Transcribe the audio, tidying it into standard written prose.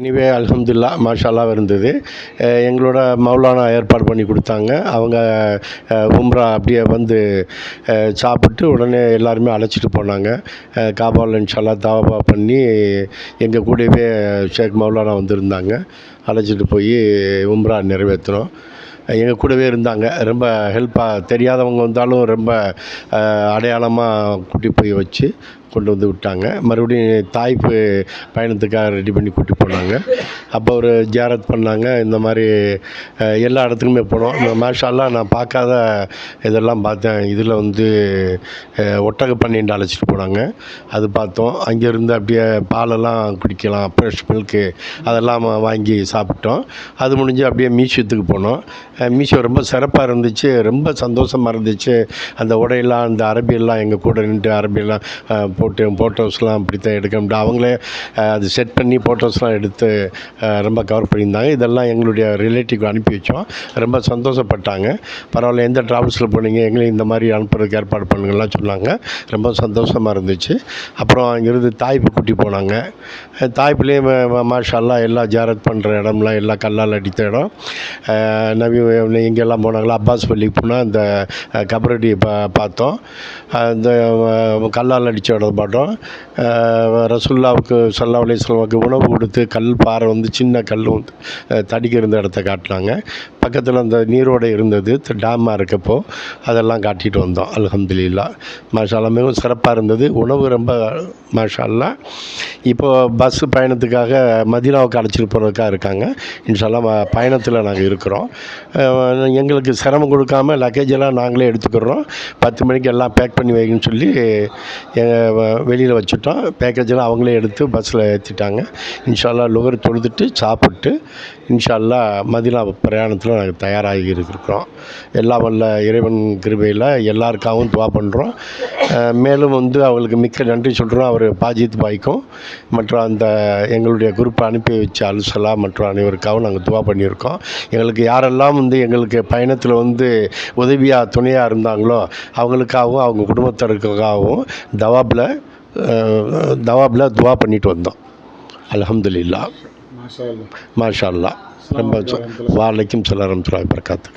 Anyway அல்ஹம்துலில்லா மாஷாஅல்லாஹ் இருந்தது. எங்களோட மௌலானா ஏற்பாடு பண்ணி கொடுத்தாங்க. அவங்க உம்ரா அப்படியே வந்து சாப்பிட்டு உடனே எல்லாருமே அழைச்சிட்டு போனாங்க. காபாவில் இன்ஷாஅல்லாஹ் தவாஃபா பண்ணி எங்கள் கூடவே ஷேக் மௌலானா வந்திருந்தாங்க. அழைச்சிட்டு போய் உம்ரா நிறைவேற்றினோம். எங்கள் கூடவே இருந்தாங்க. ரொம்ப ஹெல்ப்பாக தெரியாதவங்க வந்தாலும் ரொம்ப அடையாளமாக கூட்டிகிட்டு போய் வச்சு கொண்டு வந்து விட்டாங்க. மறுபடியும் தாய்ஃப் பயணத்துக்காக ரெடி பண்ணி கூட்டிட்டு போனாங்க. அப்போ ஒரு ஜியாரத் பண்ணாங்க. இந்த மாதிரி எல்லா இடத்துக்குமே போனோம். மாஷா அல்லாஹ் நான் பார்க்காத இதெல்லாம் பார்த்தேன். இதில் வந்து ஒட்டக பண்ணைண்டு அழைச்சிட்டு போனாங்க. அது பார்த்தோம். அங்கேருந்து அப்படியே பாலெல்லாம் குடிக்கலாம், ஃப்ரெஷ் மில்க்கு அதெல்லாம் வாங்கி சாப்பிட்டோம். அது முடிஞ்சு அப்படியே மியூசியத்துக்கு போனோம். மியூசியம் ரொம்ப சிறப்பாக இருந்துச்சு. ரொம்ப சந்தோஷமாக இருந்துச்சு. அந்த உடையெல்லாம் அந்த அரபியெல்லாம் எங்கள் கூட நின்று அரபியெல்லாம் போட்டு ஃபோட்டோஸ்லாம் அப்படி தான் எடுக்க முடியும். அவங்களே அது செட் பண்ணி ஃபோட்டோஸ்லாம் எடுத்து ரொம்ப கவர் பண்ணியிருந்தாங்க. இதெல்லாம் எங்களுடைய ரிலேட்டிவ்க்கு அனுப்பி வச்சோம். ரொம்ப சந்தோஷப்பட்டாங்க. பரவாயில்ல, எந்த ட்ராவல்ஸில் போனீங்க, எங்களையும் இந்த மாதிரி அனுப்புறதுக்கு ஏற்பாடு பண்ணுங்கள்லாம் சொன்னாங்க. ரொம்ப சந்தோஷமாக இருந்துச்சு. அப்புறம் அங்கேருந்து தாய்ஃப் கூட்டி போனாங்க. தாய்ஃப்லேயும் மாஷா அல்லாஹ் எல்லா ஜியாரத் பண்ணுற இடம்லாம் எல்லாம் கல்லால் அடித்த இடம். நபி எங்கெல்லாம் போனாங்களோ அப்பாஸ் பள்ளிக்கு போனால் அந்த கபரடி பார்த்தோம். அந்த கல்லால் அடித்த இடம் பார்த்தோம். ரசூலுல்லாவுக்கு ஸல்லல்லாஹு அலைஹி வஸல்லம் உணவு கொடுத்து கல் பாறை வந்து சின்ன கல் வந்து தடிக்க இருந்த இடத்த காட்டினாங்க. பக்கத்தில் அந்த நீரோடை இருந்தது, டேமாக இருக்கப்போ அதெல்லாம் காட்டிகிட்டு வந்தோம். அல்ஹம்துலில்லாஹ் மாஷா அல்லாஹ் மிகவும் சிறப்பாக இருந்தது. உணவு ரொம்ப மாஷா அல்லாஹ். இப்போது பஸ்ஸு பயணத்துக்காக மதீனாவுக்கு அழைச்சிட்டு போகிறதுக்காக இருக்காங்க. இன்ஷா அல்லாஹ் பயணத்தில் நாங்கள் இருக்கிறோம். எங்களுக்கு சிரமம் கொடுக்காம லக்கேஜெல்லாம் நாங்களே எடுத்துக்கிறோம். 10 மணிக்கு எல்லாம் பேக் பண்ணி வைங்கன்னு சொல்லி வெளியில் வச்சுட்டோம். பேக்கேஜெல்லாம் அவங்களே எடுத்து பஸ்ஸில் ஏற்றிட்டாங்க. இன்ஷா அல்லாஹ் லுஹர் தொழுதுட்டு சாப்பிட்டு இன்ஷா அல்லாஹ் மதீனா பிரயாணத்தில் நாங்கள் தயாராகி இருக்கிறோம். எல்லாம் வல்ல இறைவன் கிருபையில் எல்லாருக்காகவும் துவா பண்ணுறோம். மேலும் வந்து அவங்களுக்கு மிக்க நன்றி சொல்கிறோம். அவர் பாஜித் பாய்க்கும் மற்றும் அந்த எங்களுடைய குரூப்பை அனுப்பி வச்ச அல்சலா மற்றும் அனைவருக்காகவும் நாங்கள் துவா பண்ணியிருக்கோம். எங்களுக்கு யாரெல்லாம் வந்து எங்களுக்கு பயணத்தில் வந்து உதவியாக துணையாக இருந்தாங்களோ அவங்களுக்காகவும் அவங்க குடும்பத்தினருக்காகவும் தவாபில் துவா பண்ணிட்டு வந்தோம். அல்ஹம்துலில்லாஹ் மாஷா அல்லாஹ். ரொம்ப வலைக்கும் ஸலாம் வரஹ்மத்துல்லாஹி வபரகாத்துஹு.